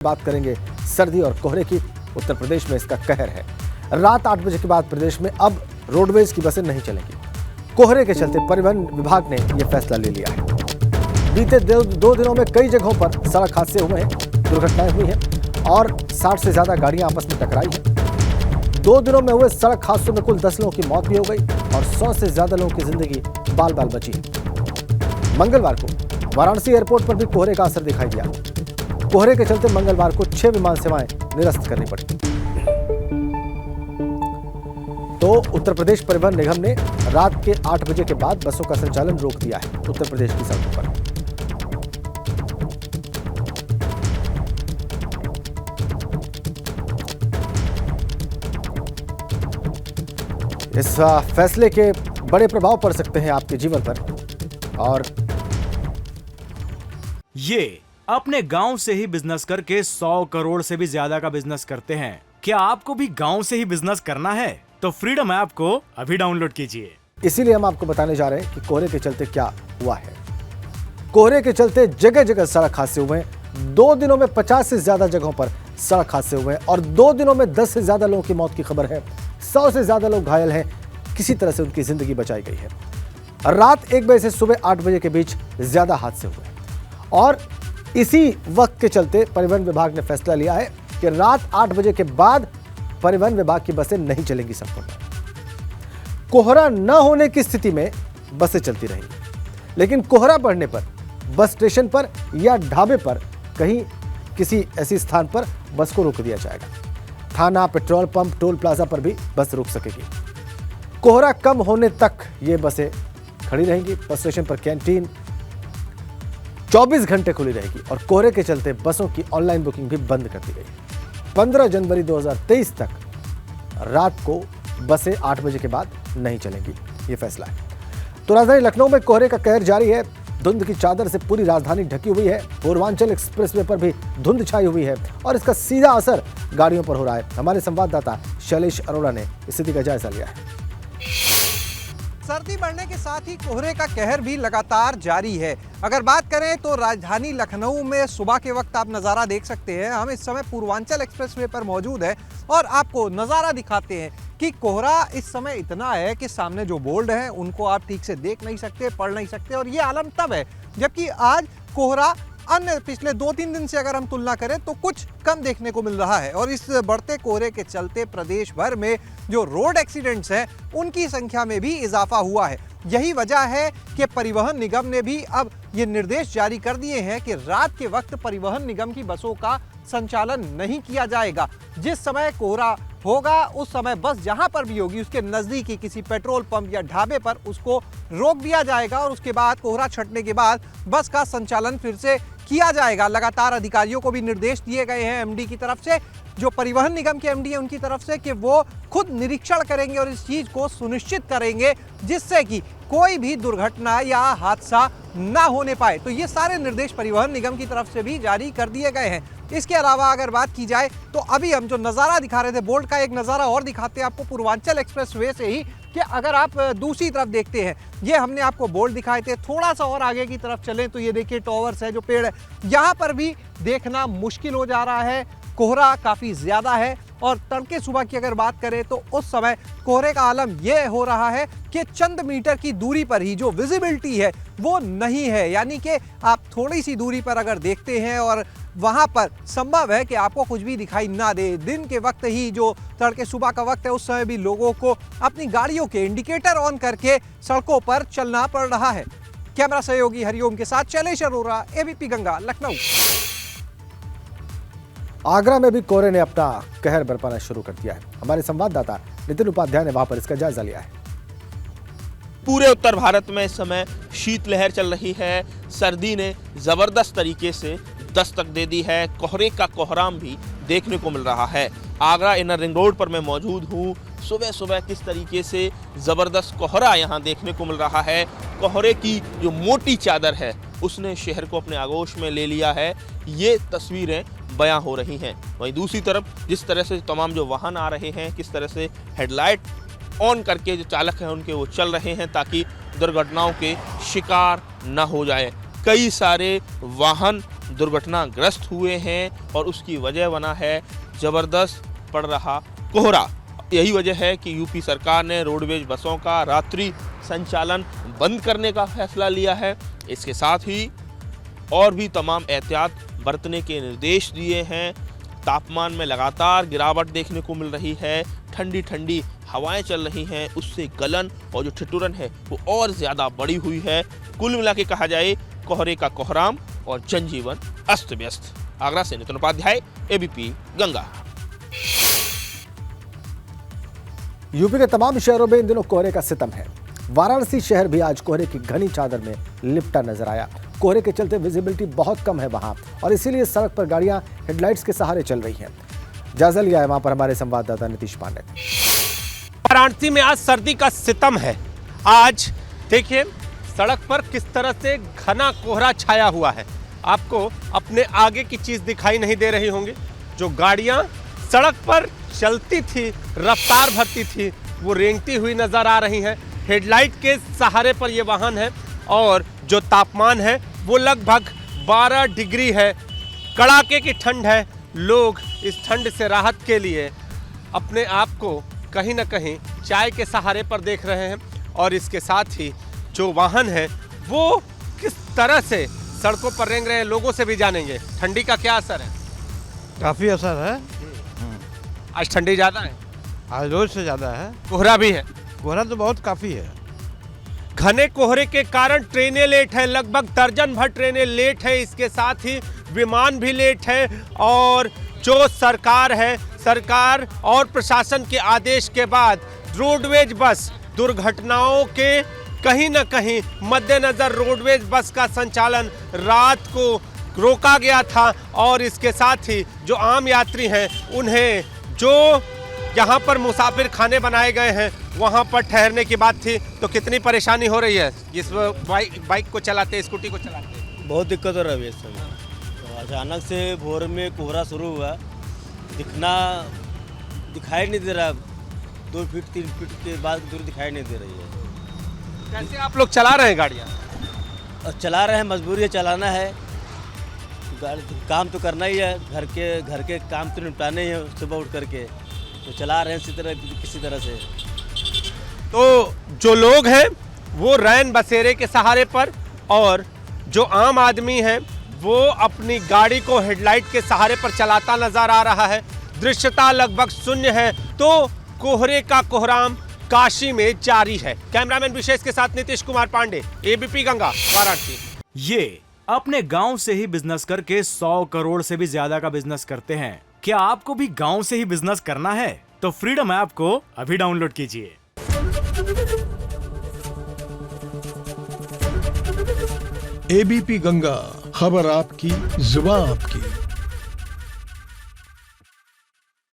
बात करेंगे सर्दी और कोहरे की। उत्तर प्रदेश में इसका कहर है। रात 8 बजे के बाद प्रदेश में अब रोडवेज की बसें नहीं चलेंगी। कोहरे के चलते परिवहन विभाग ने यह फैसला ले लिया है। बीते दो दिनों में कई जगहों पर सड़क हादसे हुए हैं, दुर्घटनाएं हुई हैं और 60 से ज्यादा गाड़ियां आपस में टकराई हैं। 2 दिनों में हुए सड़क हादसों में कुल 10 लोगों की मौत भी हो गई और 100 से ज्यादा लोगों की जिंदगी बाल बाल बची है। मंगलवार को वाराणसी एयरपोर्ट पर भी कोहरे का असर दिखाई दिया। कोहरे के चलते मंगलवार को 6 विमान सेवाएं निरस्त करनी पड़ी। तो उत्तर प्रदेश परिवहन निगम ने रात के 8 बजे के बाद बसों का संचालन रोक दिया है उत्तर प्रदेश की सड़कों पर। इस फैसले के बड़े प्रभाव पड़ सकते हैं आपके जीवन पर। और ये अपने गांव से ही बिजनेस करके 100 करोड़ से भी ज्यादा का बिजनेस करते हैं। क्या आपको भी गांव से ही बिजनेस करना है? तो फ्रीडम ऐप को अभी डाउनलोड कीजिए। इसीलिए हम आपको बताने जा रहे हैं कि कोहरे के चलते क्या हुआ है। कोहरे के चलते जगह जगह सड़क हादसे हुए हैं। 2 दिनों में 50 से ज्यादा जगहों पर सड़क हादसे हुए हैं और 2 दिनों में 10 से ज्यादा लोगों की मौत की खबर है। 100 से ज्यादा लोग घायल हैं। किसी तरह से उनकी जिंदगी बचाई गई है। रात 1 बजे से सुबह 8 बजे के बीच ज्यादा हादसे हुए और इसी वक्त के चलते परिवहन विभाग ने फैसला लिया है कि रात 8 बजे के बाद परिवहन विभाग की बसें नहीं चलेंगी सड़कों पर। कोहरा न होने की स्थिति में बसें चलती रहेंगी, लेकिन कोहरा बढ़ने पर बस स्टेशन पर या ढाबे पर कहीं किसी ऐसी स्थान पर बस को रोक दिया जाएगा। थाना, पेट्रोल पंप, टोल प्लाजा पर भी बस रुक सकेगी। कोहरा कम होने तक ये बसें खड़ी रहेंगी। बस स्टेशन पर कैंटीन 24 घंटे खुली रहेगी और कोहरे के चलते बसों की ऑनलाइन बुकिंग भी बंद कर दी गई। 15 जनवरी 2023 तक रात को बसें 8 बजे के बाद नहीं चलेंगी, ये फैसला है। तो राजधानी लखनऊ में कोहरे का कहर जारी है। धुंध की चादर से पूरी राजधानी ढकी हुई है। पूर्वांचल एक्सप्रेसवे पर भी धुंध छाई हुई है और इसका सीधा असर गाड़ियों पर हो रहा है। हमारे संवाददाता शैलेश अरोड़ा ने स्थिति का जायजा लिया है। सर्दी बढ़ने के साथ ही कोहरे का कहर भी लगातार जारी है। अगर बात करें तो राजधानी लखनऊ में सुबह के वक्त आप नज़ारा देख सकते हैं। हम इस समय पूर्वांचल एक्सप्रेसवे पर मौजूद है और आपको नज़ारा दिखाते हैं कि कोहरा इस समय इतना है कि सामने जो बोर्ड है उनको आप ठीक से देख नहीं सकते, पढ़ नहीं सकते। और ये आलम तब है जबकि आज कोहरा अन्य पिछले 2-3 दिन से अगर हम तुलना करें तो कुछ कम देखने को मिल रहा है। और इस बढ़ते कोहरे के चलते प्रदेश भर में जो रोड एक्सीडेंट्स हैं उनकी संख्या में भी इजाफा हुआ है। यही वजह है कि परिवहन निगम ने भी अब ये निर्देश जारी कर दिए हैं कि रात के वक्त परिवहन निगम की बसों का संचालन नहीं किया जाएगा। जिस समय कोहरा होगा उस समय बस जहां पर भी होगी उसके नजदीकी किसी पेट्रोल पंप या ढाबे पर उसको रोक दिया जाएगा और उसके बाद कोहरा छटने के बाद बस का संचालन फिर से किया जाएगा। लगातार अधिकारियों को भी निर्देश दिए गए हैं एमडी की तरफ से, जो परिवहन निगम के एमडी है उनकी तरफ से, कि वो खुद निरीक्षण करेंगे और इस चीज को सुनिश्चित करेंगे जिससे कि कोई भी दुर्घटना या हादसा ना होने पाए। तो ये सारे निर्देश परिवहन निगम की तरफ से भी जारी कर दिए गए हैं। इसके अलावा अगर बात की जाए तो अभी हम जो नज़ारा दिखा रहे थे, बोर्ड का एक नज़ारा और दिखाते हैं आपको पूर्वांचल एक्सप्रेसवे से ही, कि अगर आप दूसरी तरफ देखते हैं, ये हमने आपको बोर्ड दिखाए थे। थोड़ा सा और आगे की तरफ चलें तो ये देखिए टॉवर्स है, जो पेड़ है, यहाँ पर भी देखना मुश्किल हो जा रहा है। कोहरा काफ़ी ज़्यादा है और तड़के सुबह की अगर बात करें तो उस समय कोहरे का आलम यह हो रहा है कि चंद मीटर की दूरी पर ही जो विजिबिलिटी है वो नहीं है। यानी कि आप थोड़ी सी दूरी पर अगर देखते हैं और वहाँ पर संभव है कि आपको कुछ भी दिखाई ना दे। दिन के वक्त ही जो तड़के सुबह का वक्त है उस समय भी लोगों को अपनी गाड़ियों के इंडिकेटर ऑन करके सड़कों पर चलना पड़ रहा है। कैमरा सहयोगी हरिओम के साथ शैलेश अरोड़ा, एबीपी गंगा, लखनऊ। आगरा में भी कोहरे ने अपना कहर बरपाना शुरू कर दिया है। हमारे संवाददाता नितिन उपाध्याय ने वहां पर इसका जायजा लिया है। पूरे उत्तर भारत में इस समय शीतलहर चल रही है। सर्दी ने जबरदस्त तरीके से दस्तक दे दी है। कोहरे का कोहराम भी देखने को मिल रहा है। आगरा इनर रिंग रोड पर मैं मौजूद हूँ। सुबह सुबह किस तरीके से जबरदस्त कोहरा यहाँ देखने को मिल रहा है। कोहरे की जो मोटी चादर है उसने शहर को अपने आगोश में ले लिया है। ये तस्वीरें बयां हो रही हैं। वहीं दूसरी तरफ जिस तरह से तमाम जो वाहन आ रहे हैं, किस तरह से हेडलाइट ऑन करके जो चालक हैं उनके वो चल रहे हैं ताकि दुर्घटनाओं के शिकार न हो जाए। कई सारे वाहन दुर्घटनाग्रस्त हुए हैं और उसकी वजह बना है जबरदस्त पड़ रहा कोहरा। यही वजह है कि यूपी सरकार ने रोडवेज बसों का रात्रि संचालन बंद करने का फैसला लिया है। इसके साथ ही और भी तमाम एहतियात बरतने के निर्देश दिए हैं। तापमान में लगातार गिरावट देखने को मिल रही है, ठंडी ठंडी हवाएं चल रही हैं, उससे गलन और जो ठिठुरन है वो और ज़्यादा बढ़ी हुई है। कुल मिला के कहा जाए कोहरे का कोहराम और जनजीवन अस्त व्यस्त। आगरा से नितिन उपाध्याय, एबीपी गंगा। यूपी के तमाम शहरों में इन दिनों कोहरे का सितम है। वाराणसी शहर भी आज कोहरे की घनी चादर में लिपटा नजर आया। कोहरे के चलते विजिबिलिटी बहुत कम है वहां और इसीलिए सड़क पर गाड़ियां हेडलाइट्स के सहारे चल रही हैं। जायजा लिया है वहां पर हमारे संवाददाता नीतीश पांडे। वाराणसी में आज सर्दी का सितम है। आज देखिए सड़क पर किस तरह से घना कोहरा छाया हुआ है। आपको अपने आगे की चीज दिखाई नहीं दे रही होंगी। जो गाड़ियां सड़क पर चलती थी, रफ्तार भरती थी, वो रेंगती हुई नजर आ रही हैं। हेडलाइट के सहारे पर ये वाहन है और जो तापमान है वो लगभग 12 डिग्री है। कड़ाके की ठंड है। लोग इस ठंड से राहत के लिए अपने आप को कहीं ना कहीं चाय के सहारे पर देख रहे हैं और इसके साथ ही जो वाहन है वो किस तरह से सड़कों पर रेंग रहे हैं, लोगों से भी जानेंगे। ठंडी का क्या असर है? काफ़ी असर है। आज ठंडी ज़्यादा है, आज रोज से ज़्यादा है। कोहरा भी है। कोहरा तो बहुत काफ़ी है। घने कोहरे के कारण ट्रेनें लेट है, लगभग दर्जन भर ट्रेनें लेट है। इसके साथ ही विमान भी लेट है और जो सरकार और प्रशासन के आदेश के बाद रोडवेज बस दुर्घटनाओं के कहीं न कहीं मद्देनजर रोडवेज बस का संचालन रात को रोका गया था और इसके साथ ही जो आम यात्री हैं उन्हें जो यहाँ पर मुसाफिर खाने बनाए गए हैं वहाँ पर ठहरने की बात थी। तो कितनी परेशानी हो रही है इस बाइक को चलाते, स्कूटी को चलाते? बहुत दिक्कत हो रही है इस समय। तो अचानक से भोर में कोहरा शुरू हुआ, दिखाई नहीं दे रहा। 2 फीट 3 फीट के बाद दूर दिखाई नहीं दे रही है। कैसे आप लोग चला रहे हैं गाड़ियाँ? और चला रहे हैं, मजबूरी है, चलाना है। काम तो करना ही है, घर के काम तो निपटाने ही है सुबह उठ करके, तो चला रहे हैं किसी तरह से। तो जो लोग हैं वो रैन बसेरे के सहारे पर और जो आम आदमी है वो अपनी गाड़ी को हेडलाइट के सहारे पर चलाता नजर आ रहा है। दृश्यता लगभग शून्य है। तो कोहरे का कोहराम काशी में जारी है। कैमरामैन विशेष के साथ नीतीश कुमार पांडे, एबीपी गंगा, वाराणसी। ये अपने गांव से ही बिजनेस करके 100 करोड़ से भी ज्यादा का बिजनेस करते हैं। क्या आपको भी गांव से ही बिजनेस करना है? तो फ्रीडम ऐप को अभी डाउनलोड कीजिए। एबीपी गंगा, खबर आपकी, जुबान आपकी।